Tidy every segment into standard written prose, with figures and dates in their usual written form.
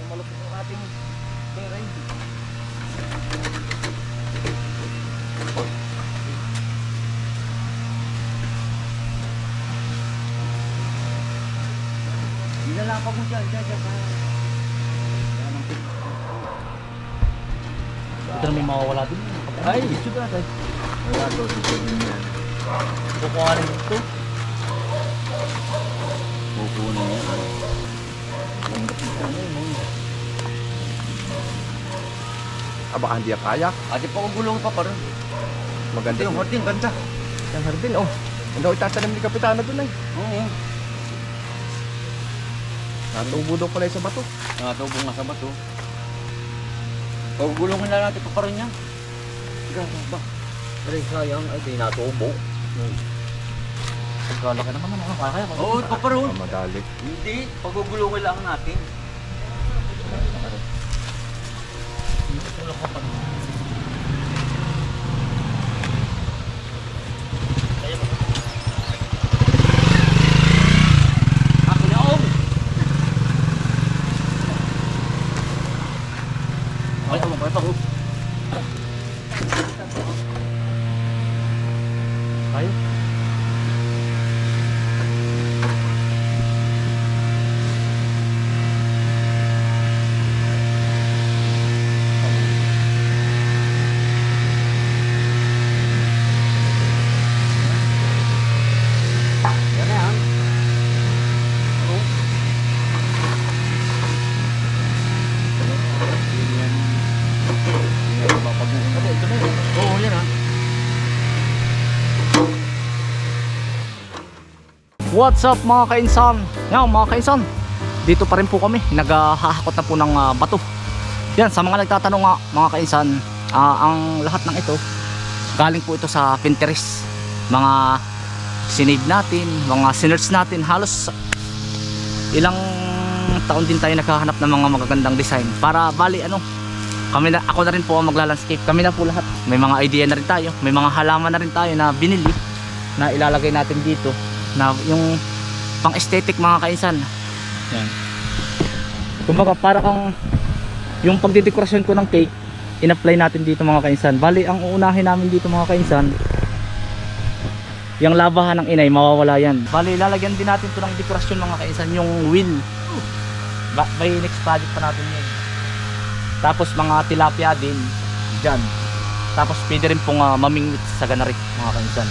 malupit ang ating bearing. Nilalapag mo dyan. Ito na may mawawala din. Ay, ito na tayo. Wala doon, ito din yan. Kukuha rin ito. Kukunin yan. Baka hindi kaya. Ate pa gulong pa rin. Maganda Yung hardin, ganda. Yung hardin, oh. Ano itatanim ni Kapitana doon ay? Oo. Natubo daw pala sa bato. Nakatubo nga sa bato. Pagulungin na natin pa rin yan. Gano'n ba? Pero sayang, ay di natubo. Pagkalaki naman ano, kaya. Oo, paparoon. Madali. Hindi, pagugulungin lang natin. Ako na om! Ay, tama ba ito? Tayo. Yan na yan. Oo. Yan. Yan, mapag-uwi. Ito na yun. Oo, yan ah. What's up mga kainsan? Yan mga kainsan, dito pa rin po kami, naghahakot na po ng bato. Yan, sa mga nagtatanong nga mga kainsan, ang lahat ng ito galing po ito sa Pinterest. Mga sinave natin, mga sinerch natin. Halos ilang taon din tayo naghahanap ng mga magagandang design para bali ano, kami na, ako na rin po ang magla-landscape. Kami na po lahat, may mga idea na rin tayo, may mga halaman na rin tayo na binili na ilalagay natin dito, na yung pang aesthetic mga kainsan. Yan. Kumbaga para kang yung pagdidekorasyon ko ng cake, in-apply natin dito mga kainsan. Bali ang uunahin namin dito mga kainsan, yung labahan ng inay, mawawala yan. Bali lalagyan din natin to ng dekorasyon mga kainsan, yung wheel. By next project pa natin yun. Tapos mga tilapia din dyan. Tapos pwede rin pong mamingwit sa ganarik mga kainsan.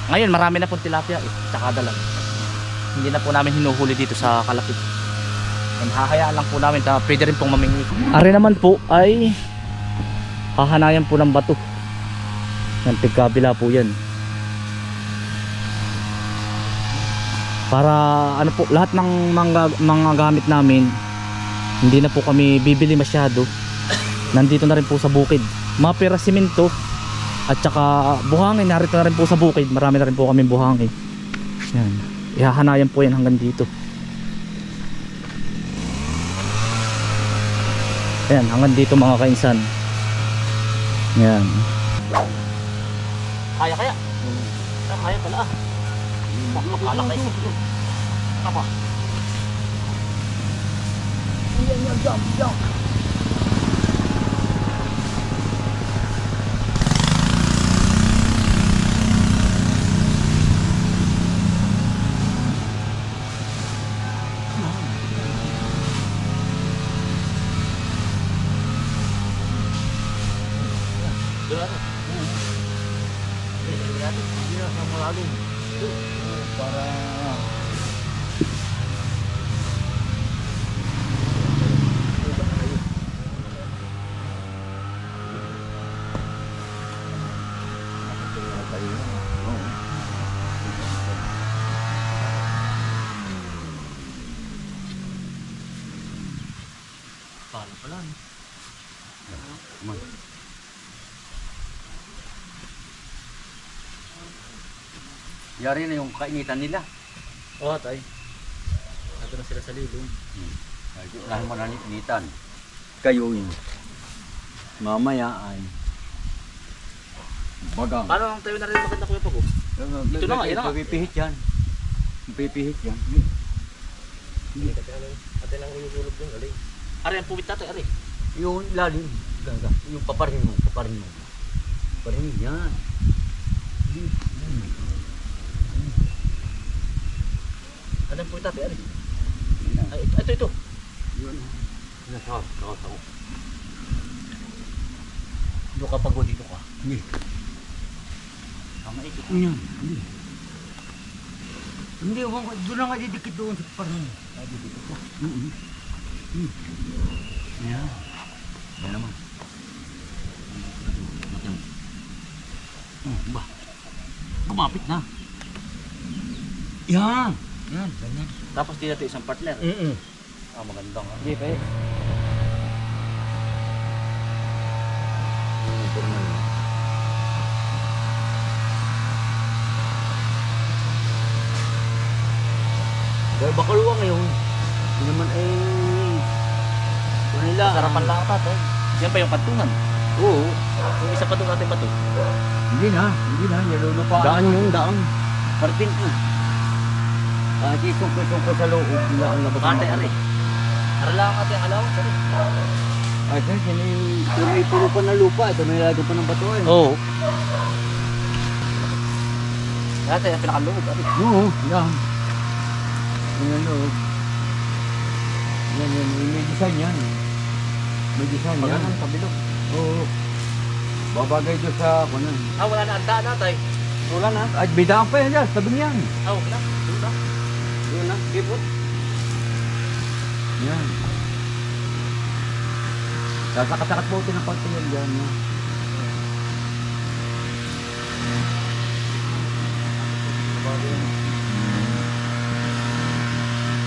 Ngayon marami na pong tilapia tsaka dalag. Hindi na po namin hinuhuli dito sa kalapit. And hahayaan lang po namin na pwede rin pong mamingwit. Ari naman po ay hahanayan po ng bato. Ng tigkabila po yan. Para ano po, lahat ng mga gamit namin, hindi na po kami bibili masyado. Nandito na rin po sa bukid. Mapira simento at saka buhangin, narito na rin po sa bukid. Marami na rin po kami buhangin. Yan. Ihahanayan po yan hanggang dito. Ayan, hanggang dito mga kainsan. Yan. Kaya? Kaya pala ah. Makakala kayo. Tama. Yan, jump. Pala. Yari na yung kainitan nila. Oo, tay. Ito na sila sa lilong. Lahat mo na initan. Kayo yun. Mamaya ay bagang. Paano ang tayo na rin maganda kuya Pago? Ito na nga, yan na nga. Pipihit yan. Pipihit yan. Ate lang inusulog yung galing. Ari ang pumit tatay, ari. Yung lalim. Gaga. Yung paparin mo. Paparin yan. Ano ang pumit tatay, ari? Ay, ito. Yun. Nasa ako. Doon ka pagod dito ka. Hindi. Tama ito. Yan. Hindi. Doon na nga didikit doon sa paparin mo. Didikit ko. Yan. Yan naman. Ba? Gumapit na. Yan. Ganyan. Tapos di natin isang partner. Magandang. Hindi pa eh. Dahil bakaluwa ngayon. Hindi naman ay... Manila. Sarapan lang tatay. Yan pa yung kantungan. Oo. Yung isa pa doon natin bato. Hindi na. Nilulupaan. Daan. Parting ko. Kahit isungko sa loob. Nila ang labas. Kante, ari. Ara lang ang ating alaw. Ay, may puro pa na lupa. Ito may lagyan pa ng bato eh. Oo. Tatay, ang pinakaloob, ari. Oo, yan. Yan loob. Yan. May design yan. May design yan. Pagano'n, kabilog. Oo. Babagay doon sa ako na. Wala na ang daan natay. Wala na. Ay, bidaan pa yan dyan. Sabi niyan. Wala. Doon na. Doon na. Gipot. Yan. Sasakat-sakat po ito ng konti yan dyan. No?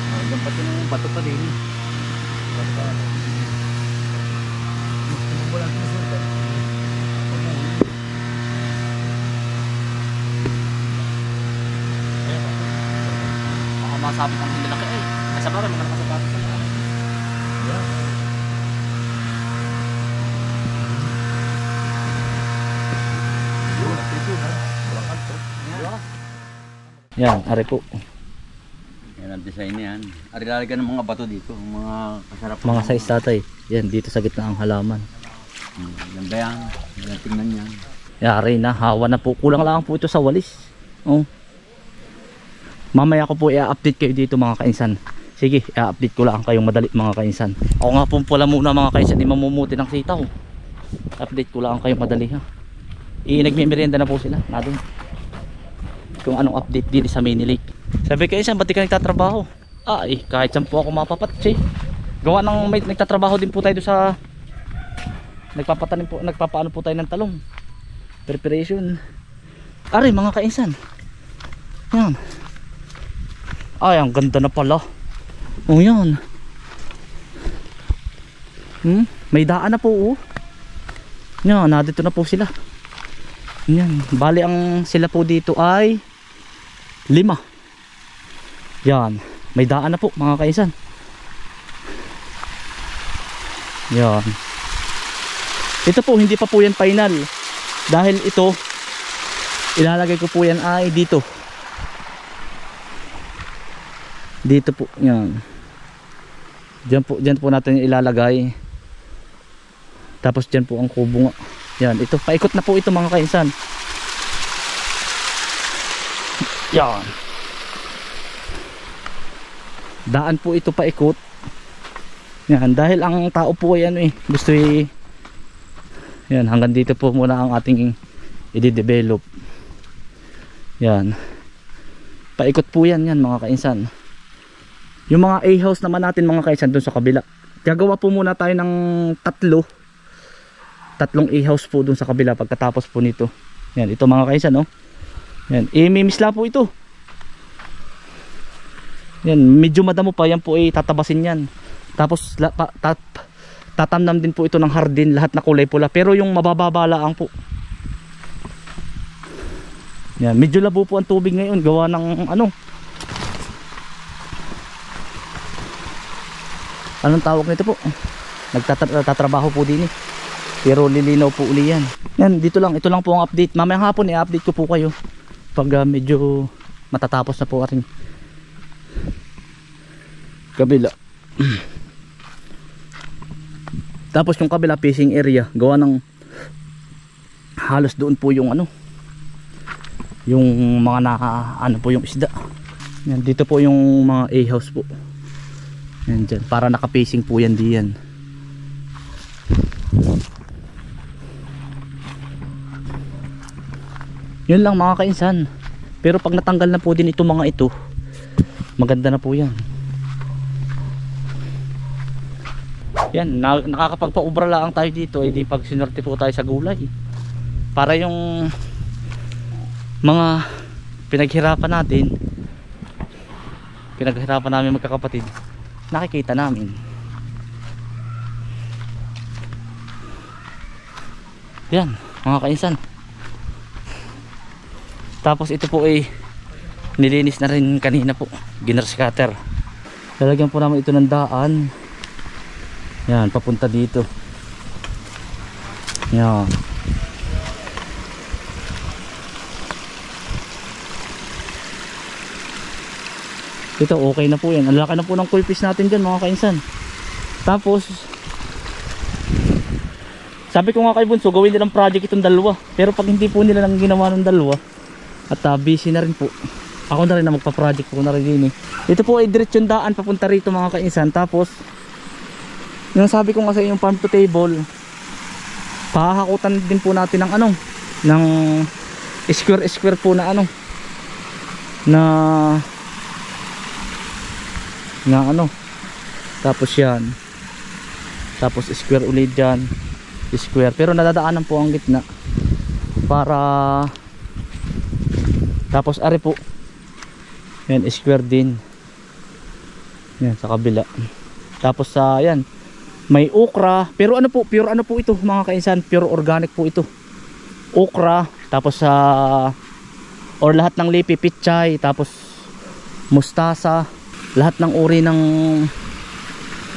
Hanggang pati ng bato pa din. Bato pa. Wala na siya. Baka masabit ang hindi laki eh. Nasa bagay, mga nakasabat sa laki. Yan, ari po. Yan ang design yan. Ari lalagyan ng mga bato dito. Mga kasarap. Mga size tatay. Yan, dito sa gitna ang halaman. Ganda yan. Tingnan yan. Yari na, hawa na po. Kulang lang po ito sa walis. Oh. Mamaya ko po i-update kayo dito mga kainsan. Sige, i-update ko lang kayong madali mga kainsan. Ako nga po pala muna mga kainsan, mamumuti ng sitaw. Update ko lang kayong madali ha. Nagmimerienda na po sila. Nadun. Kung anong update din sa mini lake. Sabi kayo saan, ba't di ka nagtatrabaho? Kahit saan po ako mapapatsi. Gawa ng may nagtatrabaho din po tayo sa nagpapatanim po, nagpapaano po tayo ng talong. Preparation. Ari mga kainsan. Yan. Ang ganda na pala. Yan. May daan na po Yan, dito na po sila. Yan, bali ang sila po dito ay 5. Yan, may daan na po mga kainsan. Yan. Ito po hindi pa po yan final. Dahil ito ilalagay ko po yan ay dito. Dito po, yan. Diyan po natin ilalagay. Tapos diyan po ang kubo nga. Yan, ito paikot na po ito mga kainsan. Yan. Daan po ito paikot. Yan, dahil ang tao po ay gusto yan, hanggang dito po muna ang ating i-develop. Yan. Paikot po yan mga kainsan. Yung mga A-house naman natin mga kainsan doon sa kabila. Gagawa po muna tayo ng tatlong A-house po doon sa kabila pagkatapos po nito. Yan, ito mga kainsan Yan, imimisla po ito. Yan, medyo madamo pa yan po tatabasin yan. Tapos tatamnam din po ito ng hardin, lahat na kulay pula. Pero yung mabababa lang po. Yan, medyo labo po ang tubig ngayon gawa ng anong tawag nito po? Nagtatrabaho po din pero lilinaw po uli yan. Yan, ito lang po ang update. Mamayang hapon i-update ko po kayo pag medyo matatapos na po ating Kabila. Tapos yung kabila fishing area, gawa ng halos doon po yung ano, yung mga ano po yung isda. Yan, dito po yung mga A-house po. Yan dyan, para naka-facing po yan diyan. Yun lang mga kainsan. Pero pag natanggal na po din ito mga ito, maganda na po yan. Yan, nakakapagpa-ubra lang tayo dito, eh di pag sinurte po tayo sa gulay. Para yung mga pinaghirapan namin magkakapatid, nakikita namin. Yan mga kainsan. Tapos ito po ay nilinis na rin kanina po, ginner scatter. Lalagyan po namin ito ng daan. Yan, papunta dito. Yan. Ito okay na po yan. Ang laki na po ng koi fish natin dyan mga kainsan. Tapos sabi ko nga kay Bunso, gawin nilang project itong dalawa. Pero pag hindi po nila nang ginawa ng dalawa, at busy na rin po, ako na rin na magpa-project po na rin din eh. Ito po ay diretsyon daan papunta rito mga kainsan. Tapos yung sabi ko nga sa yung farm to table, pahahakutan din po natin ng ano, ng square po na ano, na ano, tapos yan, tapos square ulit dyan, square, pero nadadaanan po ang gitna para, tapos ari po yan, square din yan sa kabila. Tapos sa yan may okra, pero ano po, pure ano po ito mga kainsan, pure organic po ito, okra, tapos sa or lahat ng leafy pichay, tapos mustasa, lahat ng uri ng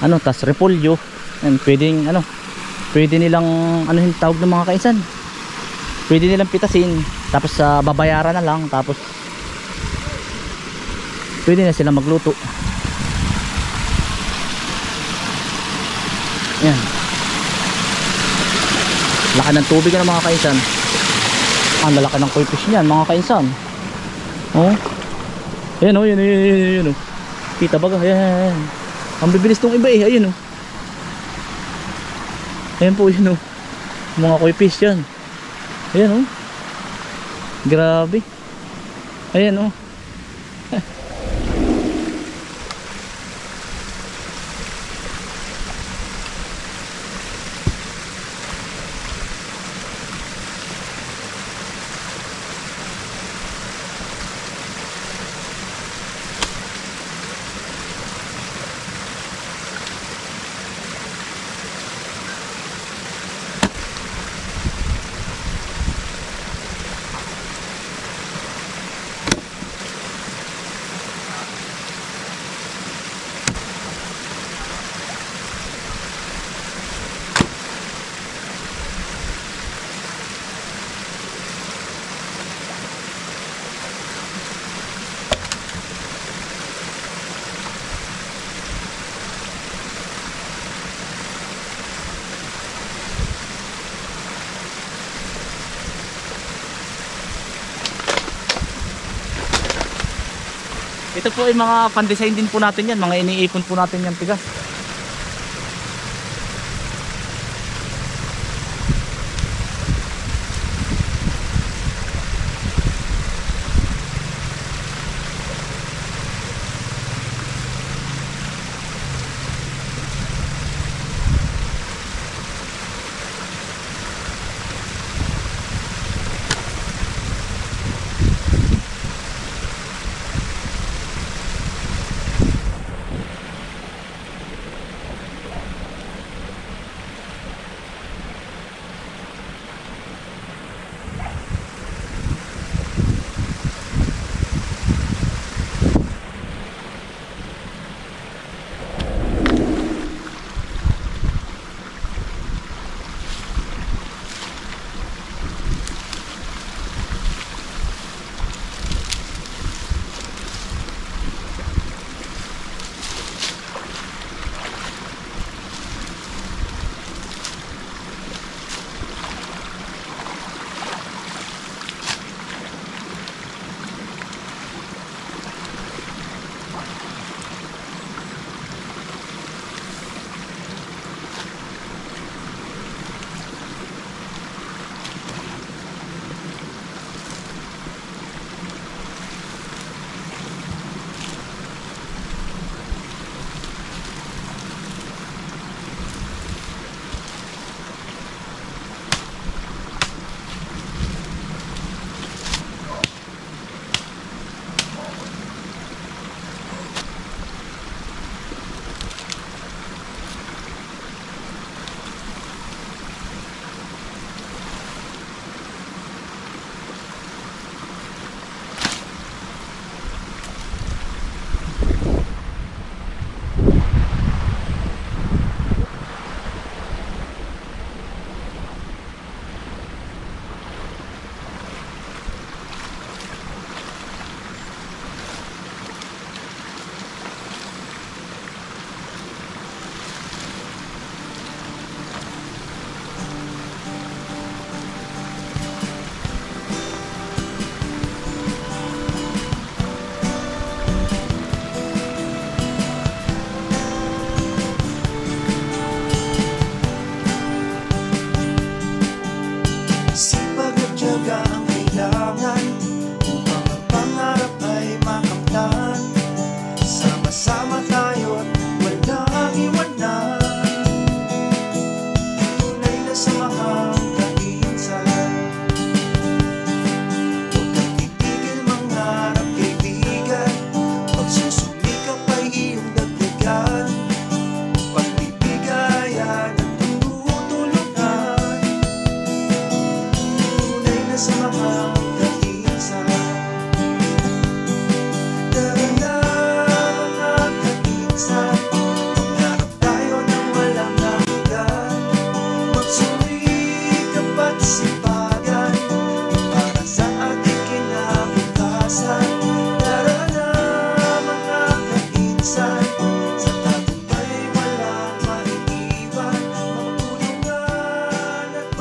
ano, tas repolyo. And pwedeng ano, pwede nilang ano yung tawag ng mga kainsan, pwede nilang pitasin, tapos babayaran na lang, tapos pwede na sila magluto. Yan, laki ng tubig na mga kainsan. Ang lalaki ng koi fish niyan mga kainsan. Oh, ayan oh, yun oh. Kita ba? Ayan. Ang bibilis tong iba eh. Ayun oh. Ayan po yun oh. Mga koi fish yan. Ayan oh. Grabe. Ayan oh. Ito po ay mga pan-design din po natin yan, mga iniipon po natin yan tigas.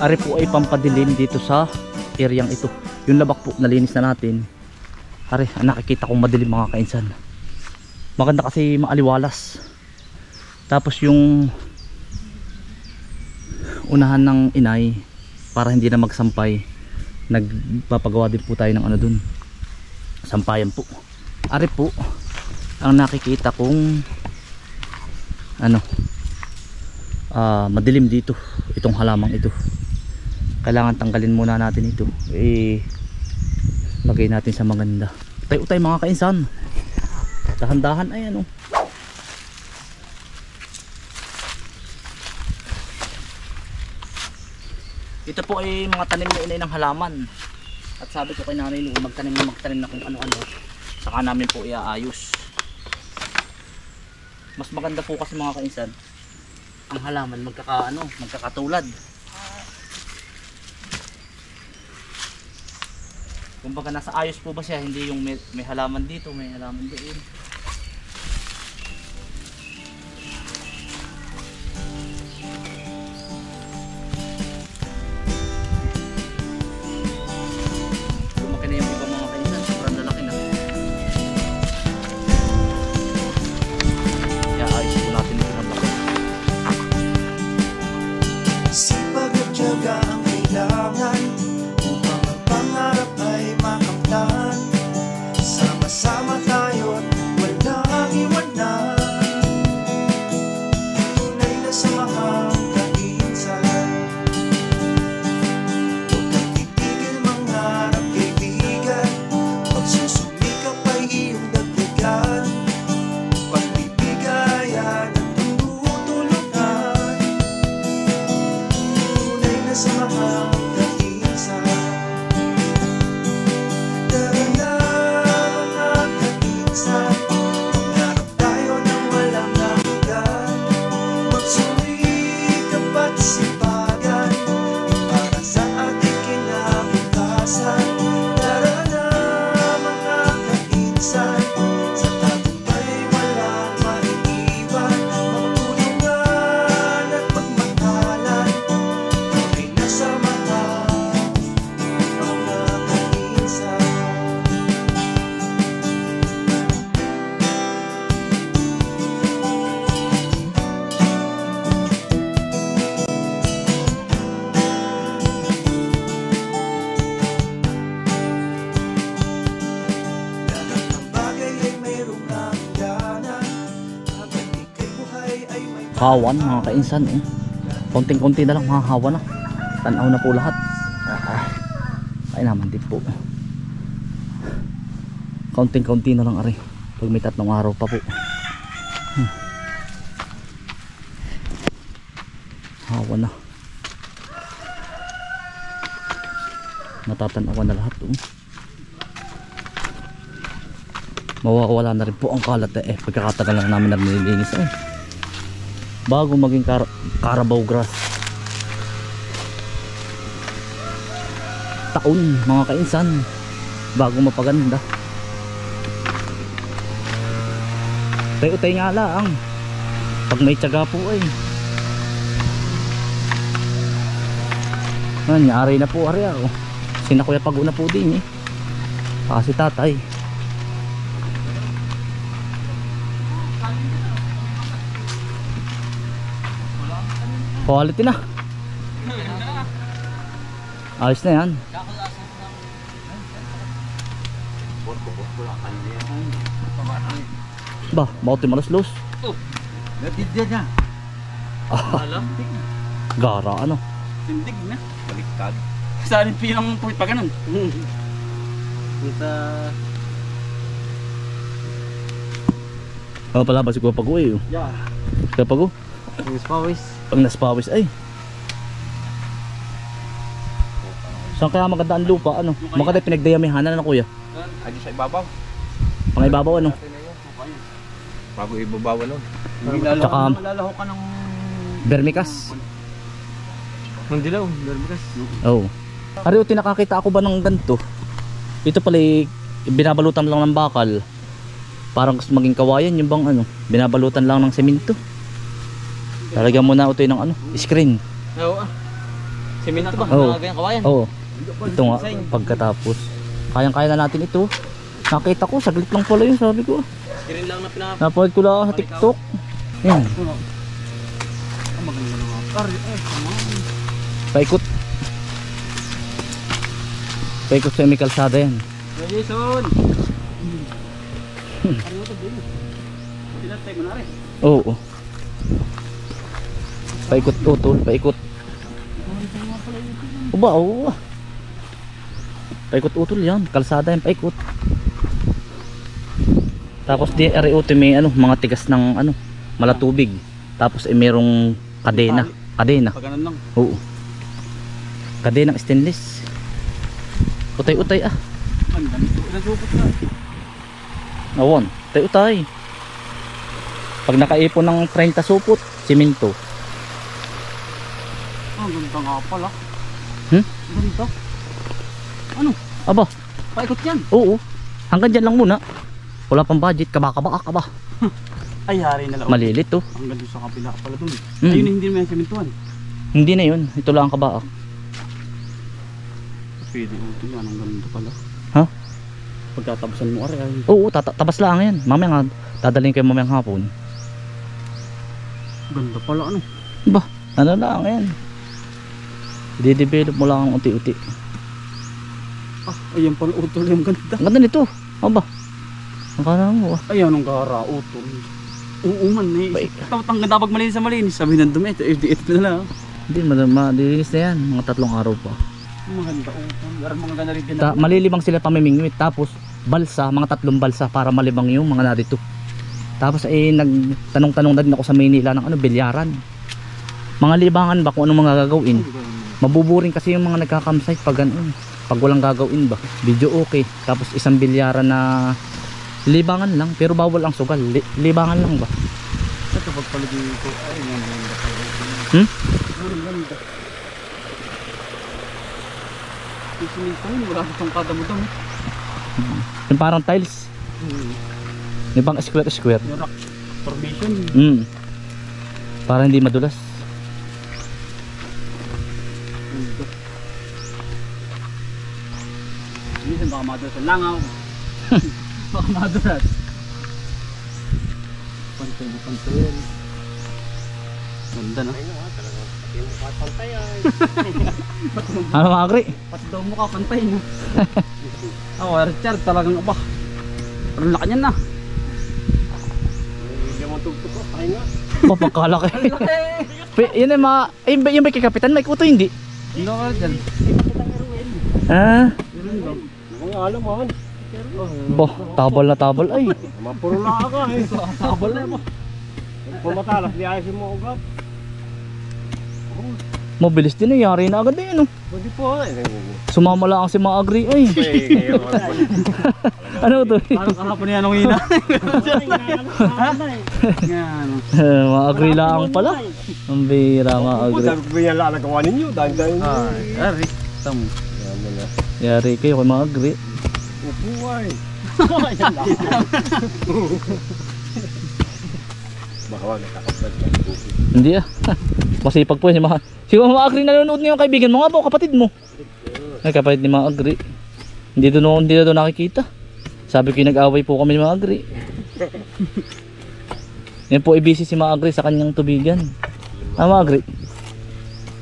Ari po ay pampadilim dito sa areang ito. Yung labak po nalinis na natin. Ari, nakikita kong madilim mga kainsan. Maganda kasi maaliwalas. Tapos yung unahan ng inay para hindi na magsampay, nagpapagawa din po tayo ng ano dun, sampayan po. Ari po ang nakikita kong ano, madilim dito, itong halamang ito. Kailangan tanggalin muna natin ito, lagay natin sa maganda. Utay-utay mga kainsan, dahan-dahan. Ay ano, ito po ay mga tanim na inay ng halaman. At sabi ko kay nanay noon, magtanim na kung ano-ano, saka namin po iaayos. Mas maganda po kasi mga kainsan, ang halaman magkakatulad. Kumbaga nasa ayos po ba siya, hindi yung may halaman dito, may halaman doon. Lumaki na yung iba mga kaisan, sobrang lalaki na. Kaya ayos po natin ito ng laki. Sipag at tiyaga ang kailangan upang ang pangarap ay makamtan. Sama-sama tayo't walang iwanan. Tunay na samahang kainsan. Huwag kang titigil mangarap kaibigan. Pagsusumikap ay iyong dagdagan. Pagbibigayan at tutulungan. Tunay na samahang kainsan. Tara na mga kainsan, mangarap tayo ng walang hanggan. Magsumikap at sipagan para sa ating kinabukasan. Tara na mga kainsan, sa tagumpay walang maiiwan. Magtulungan at magmatalan, tunay na samahan mga kainsan. Lahat ng bagay ay mayroong hangganan. Habang ika'y buhay ay may Hawan mga kainsan, konting-konti na lang mahahawa na, tanaw na po lahat. Ay naman din po, konting-konti na lang ari, pag may 3 araw pa po. Hawa na, natatanawan na lahat. Mawawala na rin po ang kalat pagkakatagal lang namin na nililinis bago maging Carabao grass. Taon mga kainsan bago mapaganda. Utay-utay nga lang pag may tiyaga po nangyari na po ari sina Kuya Pag-una po din kasi tatay. Quality na. Ayos na yan. Ba, bakit malos-los? Natidya niya. Gara ano. Tindig na. Baliktad. Saan yung pinang puwit pa ganun? Sa... Ano pala ba si Kuya Pag Yeah. Kuya Pag Pawis pawis. pag naspawis ay. Saan kaya maganda ang lupa ano? Maganda pinagdayamihanan na kuya. Adi sa ibabaw. Pangibabaw ano? Bago ibabaw nun. Hindi Tsaka- lalaho ka ng... Vermicas. Hindi daw, Bermudas. Oo. Ari o tinakakita ako ba ng ganito? Ito pala binabalutan lang ng bakal. Parang gusto maging kawayan yung bang ano, binabalutan lang ng semento. Lalagyan mo na ito ng ano, screen. Oo. Semento ba? Oo. Mga kawayan. Oo. Ito nga, pagkatapos. Kayang-kaya na natin ito. Nakita ko, saglit lang pala yun, sabi ko. Kirin lang na pinaka... Napanood ko lang sa TikTok. Yan. Maganda na nga. Paikot. Paikot sa may kalsada yan. Jason! Ano ito din? Pinatay mo na rin. Oo. Paikot utol, paikot. Uba, oo. Paikot utol yan, kalsada yan, paikot. Tapos di ariuto may ano, mga tigas ng ano, malatubig. Tapos merong kadena, kadena. Pag ganun lang. Oo. Kadena stainless. Utay-utay ah. Ang ganito. Nasupot na. Awon, utay-utay. Pag nakaipon ng 30 supot, simento. Ang ganda nga pala. Hmm? Ganito. Ano? Aba, Paikot yan. oo. Hanggang dyan lang muna. Wala pang budget, kaba-kaba ka ba? Ay, hari na lang. Malilit to. Ang ganda sa kapila pala dun. Mm. Ayun, hindi naman yung sementuan. Hindi na yun, ito lang ang kabaak. Pwede mo ito yan. Ang ganda pala. Ha? Pagkatapusan mo, ay. Oo, tabas lang yan. Mamaya nga, dadalhin kayo mamayang hapon. Ganda pala, ano? Ba, ano lang yan. I-develop mo lang ang unti-unti. Ah, ayan pala utol yung ganda. Ang ganda nito. Aba, ang kala mo ah. Ayan ang gara, utol. Oo man, eh. Baik. Tapos ang ganda pag malinis sa malinis. Sabi ng dumi, ito, ito na lang. Hindi, madilinis na yan. Mga 3 araw pa. Ang maganda, utol. Meron mga ganda rin din. Malilibang sila pamimingwit. Tapos, balsa, mga 3 balsa para malibang yung mga narito. Tapos nagtanong-tanong na din ako sa Maynila ng ano, bilyaran. Mga libangan ba kung anong mga gagawin. Mabuburing kasi yung mga nagka-campsite pag ganun. Pag walang gagawin ba. Video okay. Tapos isang bilyaran na libangan lang. Pero bawal ang sugal. Libangan lang ba. Ito pagpalagay ko. Ay, ang ganda pala. Hmm? Ang ganda. Yung siminto yun, wala itong kada mo doon. Yung parang tiles. Yung pang square. Yung rock formation. Para hindi madulas. Ganda. Minsan baka madulas ang langaw. Baka madulas. Pantay. Ganda na. Ano mga agri? Pati daw mukha pantay na. Ako, Richard talagang aba. Pero laki niyan na. Hindi mo tugtog ko, kaya nga. Mapagkalaki. Yun yung mga, yung may kikapitan, may kuto hindi. Hindi ka dyan. Ah, Mga alam mo. boh, tabal na tabal ay. Mapurula ka eh. Sabal na mo. Pumatalas, di ayos mo ugat. Mabilis din eh, yari na agad eh, no? Pwede po eh. Sumama lang si mga agri ay. Ano to? Parang kahapon yan ang hina. Yan. Mga agri lang pala. Ang bira mga agri. Sabi ko yan lang nagawa ninyo. Dahil Ari, tamo. Yari kayo kay mga agri. upuay. Baka nakakapag na tubig. Hindi ah. Masipag po si mga. Si mga agri nanonood ngayon kaibigan mo nga po, kapatid mo. Ay kapatid ni mga agri. Hindi na doon nakikita. Sabi ko nag-away po kami ni mga agri. Yan po ibisi si mga agri sa kanyang tubigan. Ah mga agri.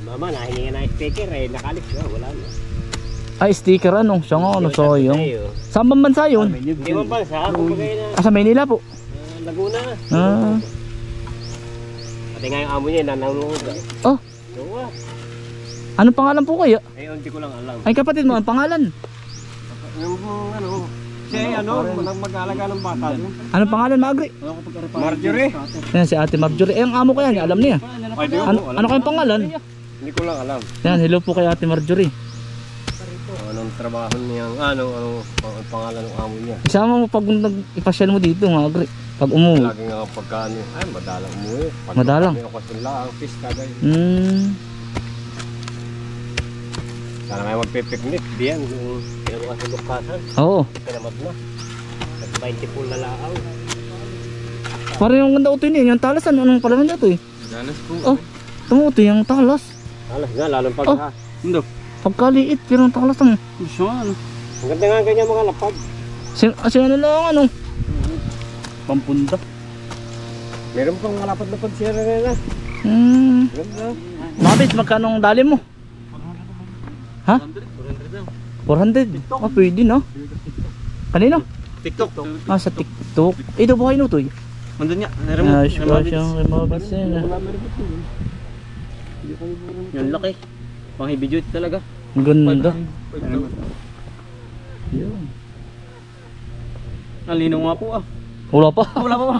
Mama, nahininga na speaker eh. Nakalis na, wala na. Ay sticker ano, siya nga ano sayang. Saan bang bansa yun? Hindi mo ba sa ako bagay na Ah, sa Maynila po. Laguna. Ah. Pati nga yung amo niya nanonood. Oh, Oo. anong pangalan po kaya? Eh, hindi ko lang alam. Ay kapatid mo, ang pangalan? Yung ano, siya ano, mag-alaga ng bata. Anong pangalan mga agri? Marjorie. Yan si Ate Marjorie. Eh ang amo ko yan, alam niya. Pwede Ano kayong pangalan? Hindi ko lang alam. Yan, hello po kay Ate Marjorie. Anong trabaho niya, ano ang pangalan ng amo niya. Isama mo pag nag-ipasyal mo dito mga agri. Pag umuwi. Lagi nga pagkaan niya, ay madalang umuwi. Pag Madalang? May okasyon lang, ang pista guys. Sana kayo magpipiknik, diyan. Yung pinabukas ng lukasan, Oo. pinamad na. Nag-20 pool na laaw. Parang yung ganda utoy niya, yung talas anong pala nito eh. Dalas po. Oh, tumuto yung talas. Alas nga, lalong pag Oh. Hindi. Pagkaliit, pero ang talas ang... Gusto nga ano. Ang ganda nga ganyan mga lapad. Ano lang ano? Pampunda. Meron pang malapad-lapad siya na. Ganda. Mabit, magkano ang dali mo? Ha? 400? Ah, pwede na. Kanina? TikTok. Sa TikTok. Ito ba kayo nutoy? Mandun nga. Ayos ba siyang remabits yan? Yung laki. Pang video talaga. Ang ganda. Yun. Nalinaw nga po ah. Wala pa. Wala pa ba?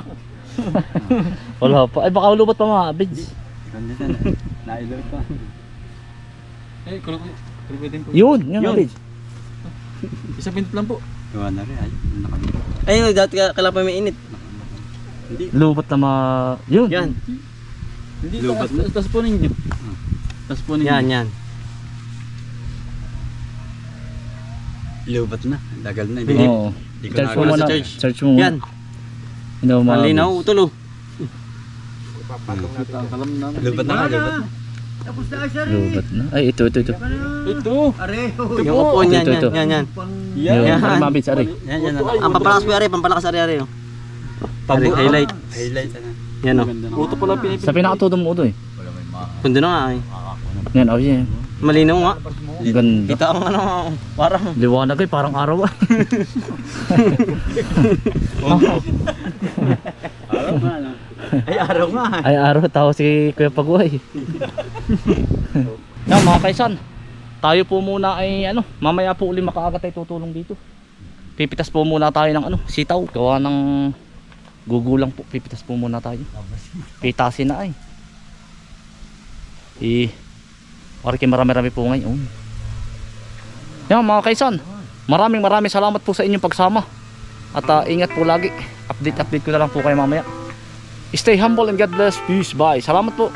Wala pa. Ay baka lubat pa mga abids. Ganda yan. Nailor pa. Eh, kulong din po. Yun, yung Yun. abids. Isa pinto lang po. Gawa na rin ay. Ayun, dati kala pa may init. Hindi. Lubat na Yun. Yan. Hindi lubat na. Tas po ninyo. Tas po ninyo. Yan. Lubat na. Dagal na. Oo. Di ko Search mo nagawa muna. sa charge. Search mo muna. Yan. Malinaw, utulo. Lubat na. Lubat na. Ay, ito. Ito. Yung upo niyan, Ito. yan. Yun, Yan. ang mabits, ari. Yan. Ang pampalakas po ari, pampalakas ari. Highlight. Yan o. Uto pala pinipin. Sa pinakatudong mo ito eh. Kundi na nga eh. Yan, oh yeah. Malinaw nga. Ganda. Kita ang ano, parang. Liwanag ay parang araw ah. Ay, araw nga. Ay araw, tao si Kuya Paguay. Yan mga kaisan, tayo po muna ay mamaya po uli makaagat ay tutulong dito. Pipitas po muna tayo ng sitaw. Gawa ng gugulang po, pipitas po muna tayo. Pitasin na ay. Parang marami-rami po ngayon. Yan mga kaisan, maraming salamat po sa inyong pagsama. At ingat po lagi. Update ko na lang po kayo mamaya. Stay humble and God bless. Peace. Bye. Salamat po.